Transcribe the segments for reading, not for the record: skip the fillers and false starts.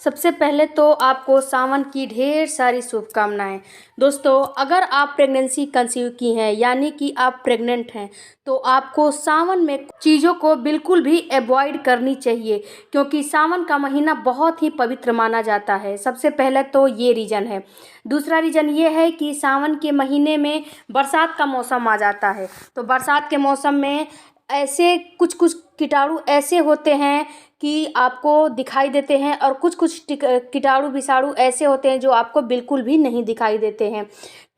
सबसे पहले तो आपको सावन की ढेर सारी शुभकामनाएं। दोस्तों, अगर आप प्रेगनेंसी कंसीव की हैं यानी कि आप प्रेग्नेंट हैं तो आपको सावन में चीज़ों को बिल्कुल भी अवॉइड करनी चाहिए, क्योंकि सावन का महीना बहुत ही पवित्र माना जाता है। सबसे पहले तो ये रीज़न है। दूसरा रीज़न ये है कि सावन के महीने में बरसात का मौसम आ जाता है। तो बरसात के मौसम में ऐसे कुछ कुछ कीटाणु ऐसे होते हैं कि आपको दिखाई देते हैं, और कुछ कुछ कीटाणु विषाणु ऐसे होते हैं जो आपको बिल्कुल भी नहीं दिखाई देते हैं,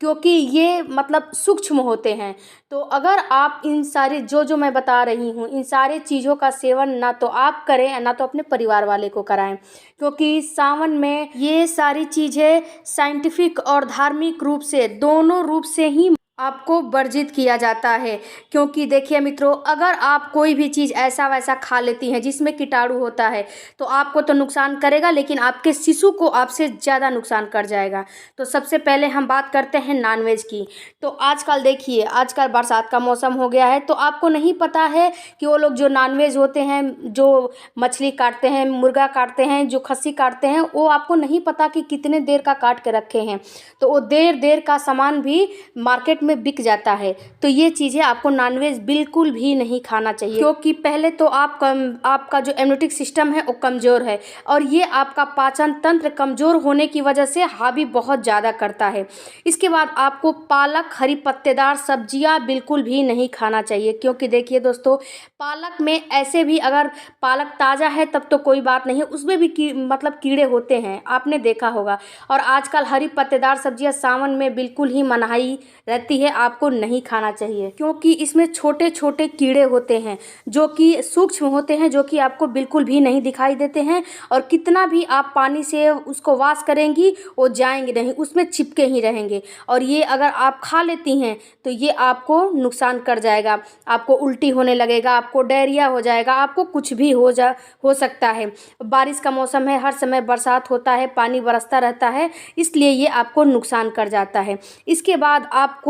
क्योंकि ये मतलब सूक्ष्म होते हैं। तो अगर आप इन सारे जो मैं बता रही हूँ, इन सारे चीज़ों का सेवन ना तो आप करें ना तो अपने परिवार वाले को कराएं, क्योंकि सावन में ये सारी चीज़ें साइंटिफिक और धार्मिक रूप से, दोनों रूप से ही आपको वर्जित किया जाता है। क्योंकि देखिए मित्रों, अगर आप कोई भी चीज़ ऐसा वैसा खा लेती हैं जिसमें कीटाणु होता है तो आपको तो नुकसान करेगा, लेकिन आपके शिशु को आपसे ज़्यादा नुकसान कर जाएगा। तो सबसे पहले हम बात करते हैं नॉनवेज की। तो आजकल देखिए, आजकल बरसात का मौसम हो गया है, तो आपको नहीं पता है कि वो लोग जो नॉनवेज होते हैं, जो मछली काटते हैं, मुर्गा काटते हैं, जो खस्सी काटते हैं, वो आपको नहीं पता कि कितने देर का काट के रखे हैं। तो वो देर का सामान भी मार्केट में बिक जाता है। तो ये चीज़ें आपको नॉनवेज बिल्कुल भी नहीं खाना चाहिए, क्योंकि पहले तो आपका जो इम्यूनिटी सिस्टम है वो कमज़ोर है, और ये आपका पाचन तंत्र कमज़ोर होने की वजह से हावी बहुत ज़्यादा करता है। इसके बाद आपको पालक, हरी पत्तेदार सब्जियां बिल्कुल भी नहीं खाना चाहिए, क्योंकि देखिए दोस्तों, पालक में ऐसे भी, अगर पालक ताज़ा है तब तो कोई बात नहीं है, उसमें भी मतलब कीड़े होते हैं, आपने देखा होगा। और आजकल हरी पत्तेदार सब्जियां सावन में बिल्कुल ही मनाही रहती है, आपको नहीं खाना चाहिए, क्योंकि इसमें छोटे छोटे कीड़े होते हैं जो कि सूक्ष्म होते हैं, जो कि आपको बिल्कुल भी नहीं दिखाई देते हैं, और कितना भी आप पानी से उसको वॉश करेंगी वो जाएंगे नहीं, उसमें चिपके ही रहेंगे। और ये अगर आप खा लेती हैं तो ये आपको नुकसान कर जाएगा, आपको उल्टी होने लगेगा, आपको डायरिया हो जाएगा, आपको कुछ भी हो सकता है। बारिश का मौसम है, हर समय बरसात होता है, पानी बरसता रहता है, इसलिए ये आपको नुकसान कर जाता है। इसके बाद आपको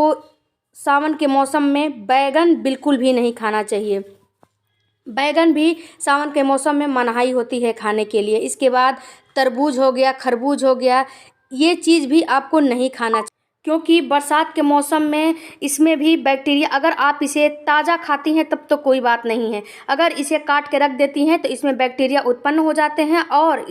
सावन के मौसम में बैगन बिल्कुल भी नहीं खाना चाहिए। बैगन भी सावन के मौसम में मनाही होती है खाने के लिए। इसके बाद तरबूज हो गया, खरबूज हो गया, ये चीज़ भी आपको नहीं खाना चाहिए, क्योंकि बरसात के मौसम में इसमें भी बैक्टीरिया, अगर आप इसे ताज़ा खाती हैं तब तो कोई बात नहीं है, अगर इसे काट के रख देती हैं तो इसमें बैक्टीरिया उत्पन्न हो जाते हैं, और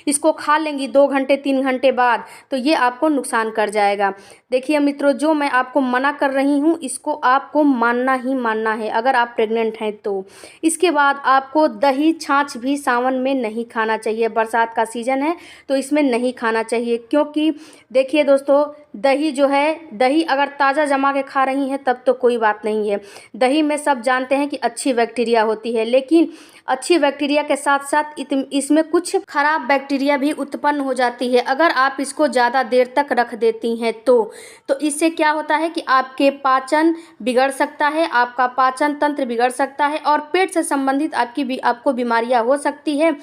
इसको खा लेंगी 2 घंटे 3 घंटे बाद तो ये आपको नुकसान कर जाएगा। देखिए मित्रों, जो मैं आपको मना कर रही हूँ इसको आपको मानना ही मानना है, अगर आप प्रेग्नेंट हैं तो। इसके बाद आपको दही छाछ भी सावन में नहीं खाना चाहिए। बरसात का सीज़न है तो इसमें नहीं खाना चाहिए, क्योंकि देखिए दोस्तों, दही जो है, दही अगर ताज़ा जमा के खा रही हैं तब तो कोई बात नहीं है। दही में सब जानते हैं कि अच्छी बैक्टीरिया होती है, लेकिन अच्छी बैक्टीरिया के साथ साथ इसमें कुछ खराब बैक्टीरिया भी उत्पन्न हो जाती है, अगर आप इसको ज़्यादा देर तक रख देती हैं तो इससे क्या होता है कि आपके पाचन बिगड़ सकता है, आपका पाचन तंत्र बिगड़ सकता है, और पेट से संबंधित आपको बीमारियां हो सकती है।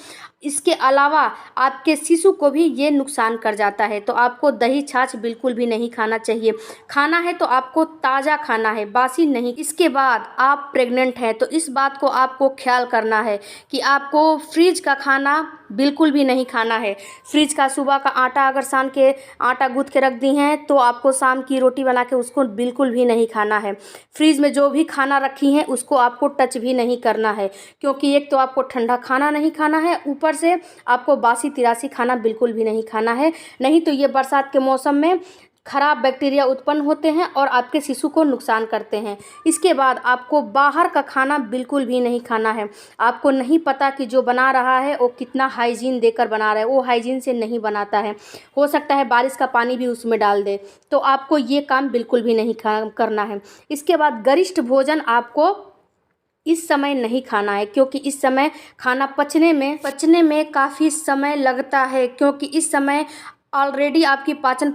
इसके अलावा आपके शिशु को भी ये नुकसान कर जाता है। तो आपको दही छाछ बिल्कुल भी नहीं खाना चाहिए। खाना है तो आपको ताज़ा खाना है, बासी नहीं। इसके बाद आप प्रेग्नेंट हैं तो इस बात को आपको ख्याल करना है कि आपको फ्रिज का खाना बिल्कुल भी नहीं खाना है। फ्रिज का सुबह का आटा, अगर सान के आटा गूँथ के रख दी हैं तो आपको शाम की रोटी बना के उसको बिल्कुल भी नहीं खाना है। फ्रिज में जो भी खाना रखी हैं उसको आपको टच भी नहीं करना है, क्योंकि एक तो आपको ठंडा खाना नहीं खाना है, ऊपर से आपको बासी तिरासी खाना बिल्कुल भी नहीं खाना है। नहीं तो ये बरसात के मौसम में खराब बैक्टीरिया उत्पन्न होते हैं और आपके शिशु को नुकसान करते हैं। इसके बाद आपको बाहर का खाना बिल्कुल भी नहीं खाना है। आपको नहीं पता कि जो बना रहा है वो कितना हाइजीन देकर बना रहा है, वो हाइजीन से नहीं बनाता है, हो सकता है बारिश का पानी भी उसमें डाल दे। तो आपको ये काम बिल्कुल भी नहीं करना है। इसके बाद गरिष्ठ भोजन आपको इस समय नहीं खाना है, क्योंकि इस समय खाना पचने में काफ़ी समय लगता है, क्योंकि इस समय ऑलरेडी आपकी पाचन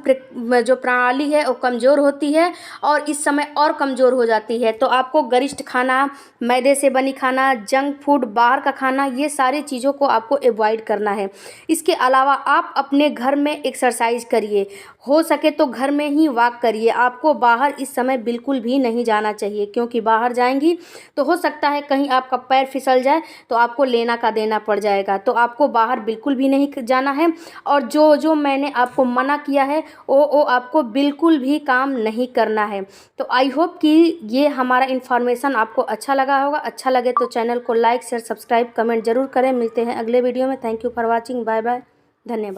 जो प्रणाली है वो कमज़ोर होती है और इस समय और कमज़ोर हो जाती है। तो आपको गरिष्ठ खाना, मैदे से बनी खाना, जंक फूड, बाहर का खाना, ये सारी चीज़ों को आपको अवॉइड करना है। इसके अलावा आप अपने घर में एक्सरसाइज करिए, हो सके तो घर में ही वॉक करिए। आपको बाहर इस समय बिल्कुल भी नहीं जाना चाहिए, क्योंकि बाहर जाएंगी तो हो सकता है कहीं आपका पैर फिसल जाए तो आपको लेना का देना पड़ जाएगा। तो आपको बाहर बिल्कुल भी नहीं जाना है और जो जो मैंने आपको मना किया है वो आपको बिल्कुल भी काम नहीं करना है। तो आई होप कि ये हमारा इन्फॉर्मेशन आपको अच्छा लगा होगा। अच्छा लगे तो चैनल को लाइक शेयर सब्सक्राइब कमेंट जरूर करें। मिलते हैं अगले वीडियो में। Thank you for watching. Bye bye. धन्यवाद।